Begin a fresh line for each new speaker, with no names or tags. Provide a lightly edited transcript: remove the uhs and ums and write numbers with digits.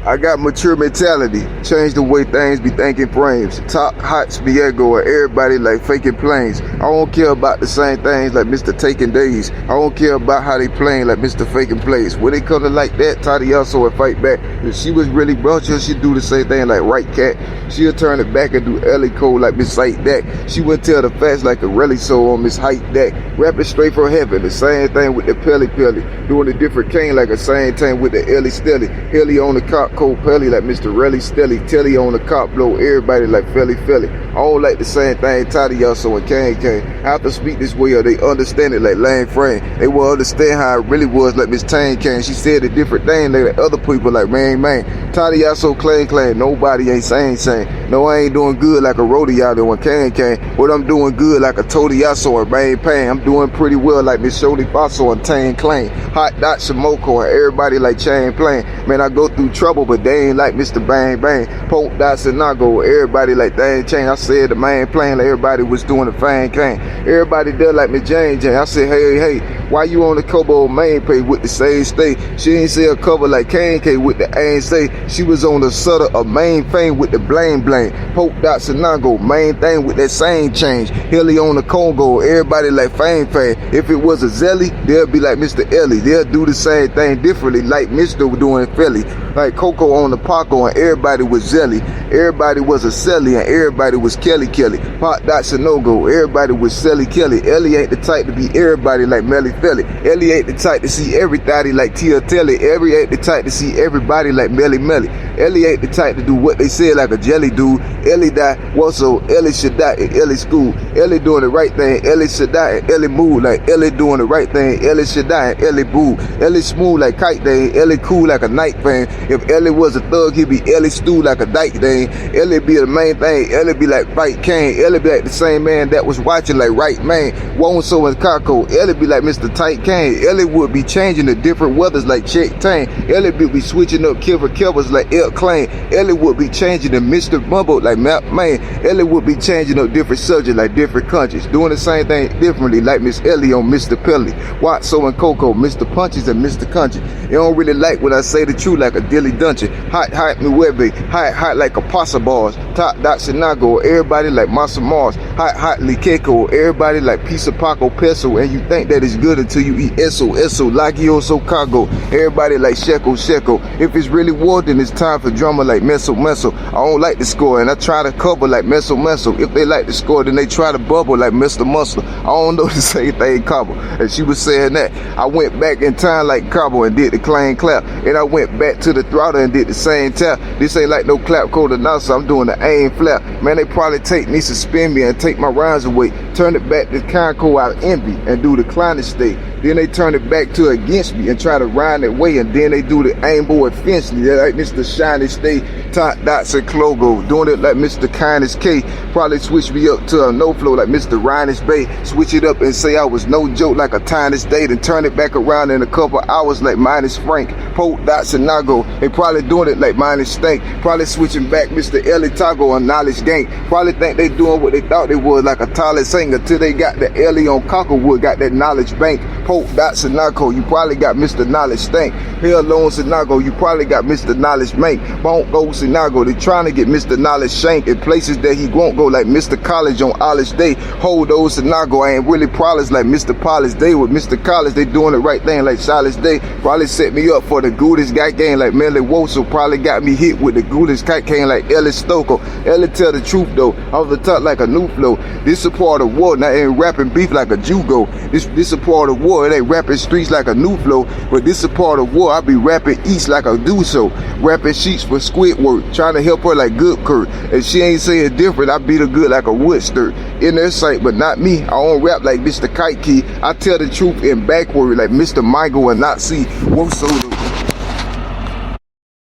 I got mature mentality, change the way things be thinking frames. Top hots be echoing, everybody like faking planes. I don't care about the same things like Mr. Taking Days. I don't care about how they playing like Mr. Faking Plays. When they come to like that, Toddy also would fight back. If she was really brunch, she'd do the same thing like Right Cat. She'll turn it back and do Ellie Cole like Miss Sight That. She would tell the facts like a really soul on Miss Height That. Rapping straight from heaven, the same thing with the Pelly Pelly. Doing a different cane like a same thing with the Ellie Stelly. Helly on the cop, Cold Pelly like Mr. Relly Stelly. Telly on the cop, blow everybody like Felly Felly. I don't like the same thing Toddy also and Kane Kane. I have to speak this way or they understand it like Lane Frame. They will understand how it really was like Miss Tane Kane. She said a different thing like other people like Man. Toddy also claim. Nobody ain't saying. No, I ain't doing good like a rodeo doing Kane Kane. But I'm doing good like a Tody also and Man Pain. I'm doing pretty well like Miss Shody Faso and Tane Claim. Hot Dot Shimoko and everybody like Chain Plane. Man, I go through trouble, but they ain't like Mr. Bang Bang. Poke Dots and Nago, everybody like they ain't change. I said the main plane like everybody was doing the fang cane. Everybody did like me Jane. I said, hey, why you on the Kobo main page with the same state? She ain't say a cover like Kane K with the ain't say. She was on the Sutter of main fame with the blame. Poke Dots and Nago, main thing with that same change. Hilly on the Congo, everybody like fame. If it was a Zelly, they'll be like Mr. Ellie. They'll do the same thing differently like Mr. doing Philly. Like Coco on the Paco and everybody was Zelly. Everybody was a Selly and everybody was Kelly. Pot Dots and No-Go, everybody was Selly Kelly. Ellie ain't the type to be everybody like Melly Felly. Ellie ain't the type to see everybody like Tia Telly. Ellie ain't the type to see everybody like Melly. Ellie ain't the type to do what they say like a jelly dude. Ellie die, so Ellie should die in Ellie school. Ellie doing the right thing, Ellie should die in Ellie mood. Like Ellie doing the right thing, Ellie should die in Ellie boo. Ellie smooth like Kite Day, Ellie cool like a night fan. If Ellie was a thug, he'd be Ellie stew like a dyke dang. Ellie be the main thing, Ellie be like Fight Kane. Ellie be like the same man that was watching like Right Man. Won't so and Kako, Ellie be like Mr. Tight Kane. Ellie would be changing the different weathers like Check Tang. Ellie be switching up covers like El Claim. Ellie would be changing the Mr. Mumbo like Map Man. Ellie would be changing up different subjects like different countries. Doing the same thing differently like Miss Ellie on Mr. Pelly. Watso and Coco, Mr. Punches and Mr. Country. You don't really like when I say the truth like a dilly dungeon. Hot me webby. Hot like a pasta bars. Top Dots and Nago, everybody like Masa Mars. Hot Likeko, everybody like Pisa Paco Peso. And you think that it's good until you eat Eso, Lagio Socago. Everybody like Sheko. If it's really war, then it's time for drama like Meso. I don't like the score and I try to cover like Meso. If they like the score, then they try to bubble like Mr. Muscle. I don't know the same thing Cabo. And she was saying that. I went back in time like Cabo and did the clang clap. And I went back to the throttle and did the same tap. This ain't like no clap code announcer. I'm doing the aim flap. Man, they probably take me, suspend me, and take my rhymes away. Turn it back to Conco out of envy and do the climate state. Then they turn it back to against me and try to rhyme that way. And then they do the aim boy offensively. They're like Mr. Shiny State, Top Dots and Clogo. Doing it like Mr. Kindness K. Probably switch me up to a no flow like Mr. Rhinus Bay. Switch it up and say I was no joke like a Tinus Day. Then turn it back around in a couple hours like Minus Frank. Poke Dots and Nago. They probably doing it like Minus Stank. Probably switching back Mr. Ellie Tago on Knowledge Gang. Probably think they doing what they thought they was like a Tyler singer till they got the Ellie on Cocklewood, got that Knowledge Bank. Poke Dots and Nago, you probably got Mr. Knowledge Stank. Hell Alone Sinago, you probably got Mr. Knowledge Mank. Won't go Sinago, they trying to get Mr. Knowledge Shank in places that he won't go like Mr. College on Olive Day. Hold those Sinago, I ain't really polish like Mr. Polish Day with Mr. College. They doing the right thing like Silas Day. Probably set me up for the goodest guy game like Melly Woso. Probably got me hit with the goodest cat game like Ellie Stoker. Ellie tell the truth though, off the top like a new flow. This a part of war, not ain't rapping beef like a Jugo. This a part of war, it ain't rapping streets like a new flow. But this a part of war, I be rapping east like I do so. Rapping sheets for Squidward, trying to help her like Good Kurt. And she ain't saying different, I beat her good like a wood stir. In their sight, but not me. I don't rap like Mr. Kite Key. I tell the truth in backward like Mr. Michael and not see. Whoa, so